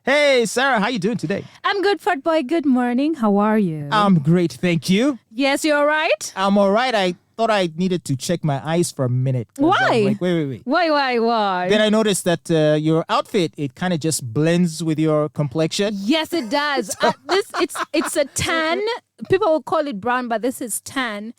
Hey, Sarah, how you doing today? I'm good, Fatboy. Good morning. How are you? I'm great, thank you. Yes, you're right. I'm all right. I thought I needed to check my eyes for a minute. Why? I'm like, wait. Why? Then I noticed that your outfit, it kind of just blends with your complexion. Yes, it does. It's a tan. People will call it brown, but this is tan.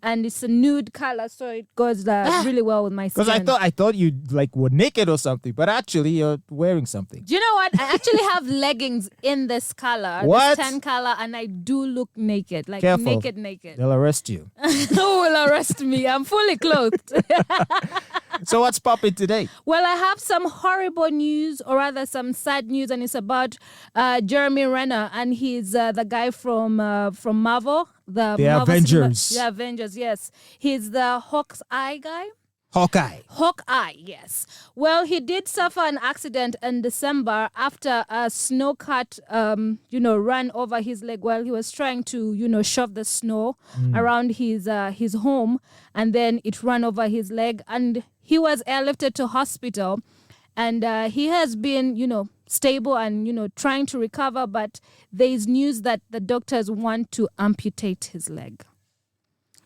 And it's a nude color, so it goes really well with my skin. Because I thought you like were naked or something, but actually you're wearing something. Do you know what? I actually have leggings in this color, What? this tan color, and I do look naked, like Careful. naked. They'll arrest you. Who will arrest me? I'm fully clothed. So what's popping today? Well, I have some horrible news, or rather some sad news, and it's about Jeremy Renner, and he's the guy from Marvel. The Marvel Avengers. The Avengers, yes. He's the Hawkeye guy. Hawkeye, yes. Well, he did suffer an accident in December after a snowcat, ran over his leg while he was trying to, shove the snow around his home, and then it ran over his leg, and he was airlifted to hospital, and he has been, stable and, trying to recover, but there is news that the doctors want to amputate his leg.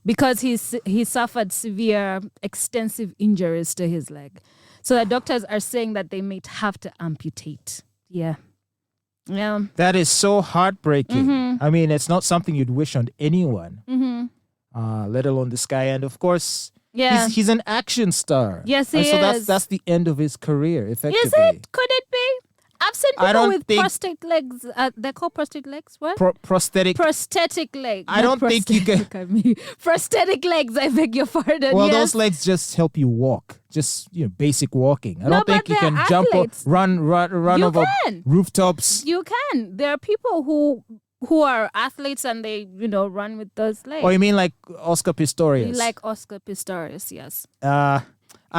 Because he suffered severe, extensive injuries to his leg. So the doctors are saying that they might have to amputate. Yeah. That is so heartbreaking. Mm-hmm. I mean, it's not something you'd wish on anyone, let alone this guy. And of course, Yeah. he's an action star. Yes, he and so is. that's the end of his career, effectively. Is it? Could it be? I've seen I people don't with think- prosthetic legs. They're called prosthetic legs? What? Prosthetic. Prosthetic legs. I don't think you can- Look at me. Prosthetic legs, I beg your pardon. Well, yes. those legs just help you walk. Just, basic walking. I No, don't think but you can they're jump or athletes. run You over can. rooftops. You can. There are people who are athletes and they, run with those legs. Or you mean like Oscar Pistorius? Like Oscar Pistorius, yes. I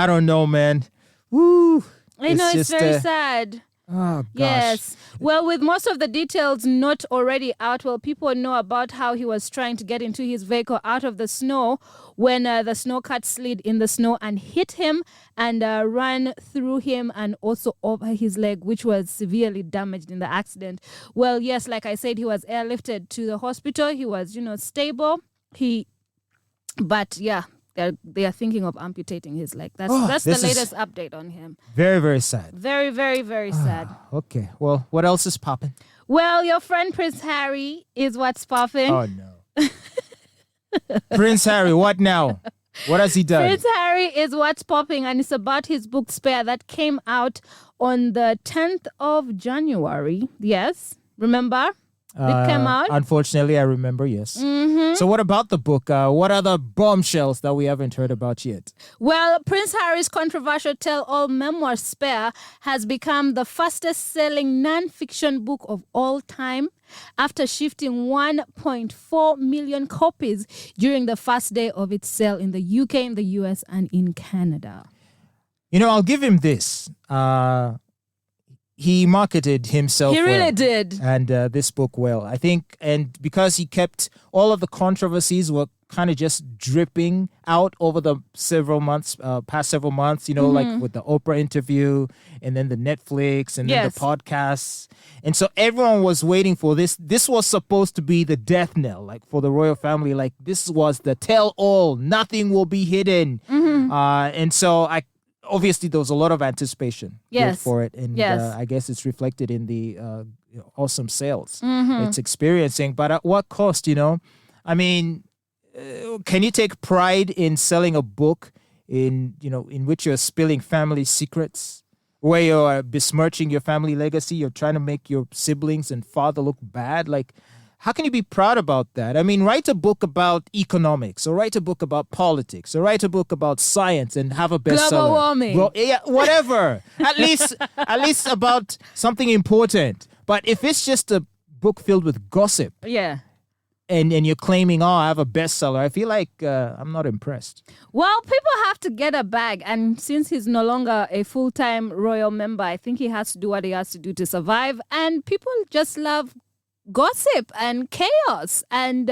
don't know, man. Woo. I know, it's just, very sad. Oh, gosh. Yes. Well, with most of the details not already out, people know about how he was trying to get into his vehicle out of the snow when the snowcat slid in the snow and hit him and ran through him and also over his leg, which was severely damaged in the accident. Well, yes, like I said, he was airlifted to the hospital. He was, stable. But yeah. They are thinking of amputating his leg. That's the latest update on him. Very, very sad. Very, very, very sad. Okay. Well, what else is popping? Well, your friend Prince Harry is what's popping. Oh, no. Prince Harry, what now? What has he done? Prince Harry is what's popping, and it's about his book Spare that came out on the 10th of January. Yes, remember? It came out. Unfortunately, I remember, yes. Mm-hmm. So what about the book? What other bombshells that we haven't heard about yet? Well, Prince Harry's controversial tell-all memoir Spare has become the fastest-selling non-fiction book of all time after shifting 1.4 million copies during the first day of its sale in the UK, in the US, and in Canada. I'll give him this. He marketed himself He really well, did. and this book well, I think. And because he kept all of the controversies were kind of just dripping out over the past several months, like with the Oprah interview and then the Netflix and then Yes. the podcasts. And so everyone was waiting for this. This was supposed to be the death knell, like for the royal family. Like this was the tell all. Nothing will be hidden. And so obviously, there was a lot of anticipation for it, and I guess it's reflected in the awesome sales it's experiencing. But at what cost? I mean, can you take pride in selling a book in which you're spilling family secrets, where you're besmirching your family legacy, you're trying to make your siblings and father look bad? Like, how can you be proud about that? I mean, write a book about economics, or write a book about politics, or write a book about science and have a bestseller. Global warming. Well, yeah, whatever. at least about something important. But if it's just a book filled with gossip, Yeah. and you're claiming, I have a bestseller, I feel like I'm not impressed. Well, people have to get a bag. And since he's no longer a full-time royal member, I think he has to do what he has to do to survive. And people just love gossip and chaos. And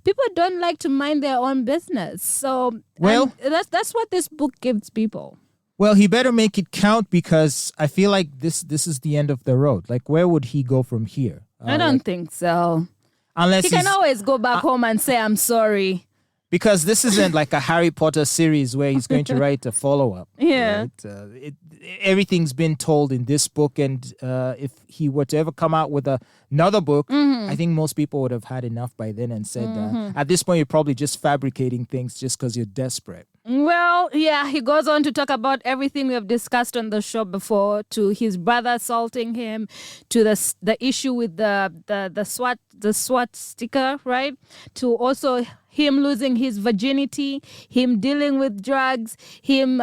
people don't like to mind their own business. So Well- and that's what this book gives people. Well, he better make it count because I feel like this is the end of the road. Like, where would he go from here? I don't think so. Unless He can always go back home and say, I'm sorry. Because this isn't like a Harry Potter series where he's going to write a follow-up. Yeah. Right? Everything's been told in this book, and if he were to ever come out with another book, I think most people would have had enough by then and said, at this point, you're probably just fabricating things just because you're desperate. Well, yeah, he goes on to talk about everything we have discussed on the show before, to his brother assaulting him, to the issue with the SWAT sticker, right? To also him losing his virginity, him dealing with drugs, him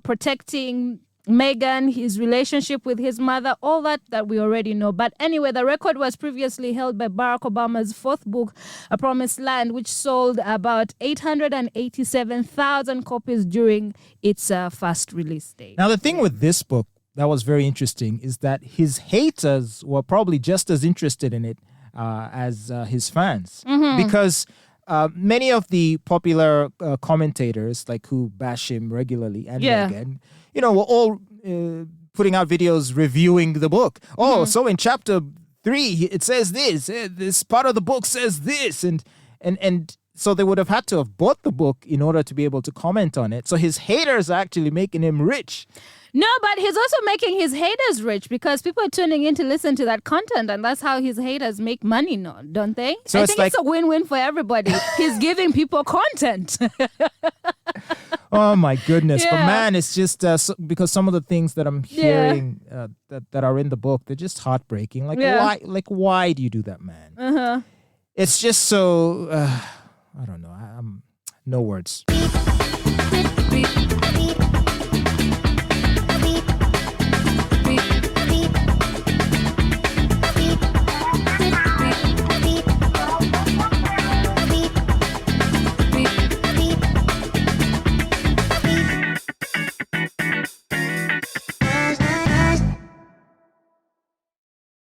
protecting Meghan, his relationship with his mother, all that we already know. But anyway, the record was previously held by Barack Obama's fourth book, A Promised Land, which sold about 887,000 copies during its first release date. Now, the thing with this book that was very interesting is that his haters were probably just as interested in it as his fans. Because many of the popular commentators, like who bash him regularly, and Meghan, were all putting out videos reviewing the book. Oh, so in chapter 3, it says this. This part of the book says this, and so they would have had to have bought the book in order to be able to comment on it. So his haters are actually making him rich. No, but he's also making his haters rich because people are tuning in to listen to that content, and that's how his haters make money, no, don't they? So I think it's a win-win for everybody. He's giving people content. Oh my goodness! But man, it's just because some of the things that I'm hearing that are in the book, they're just heartbreaking. Like why? Like why do you do that, man? It's just so I don't know. I'm no words.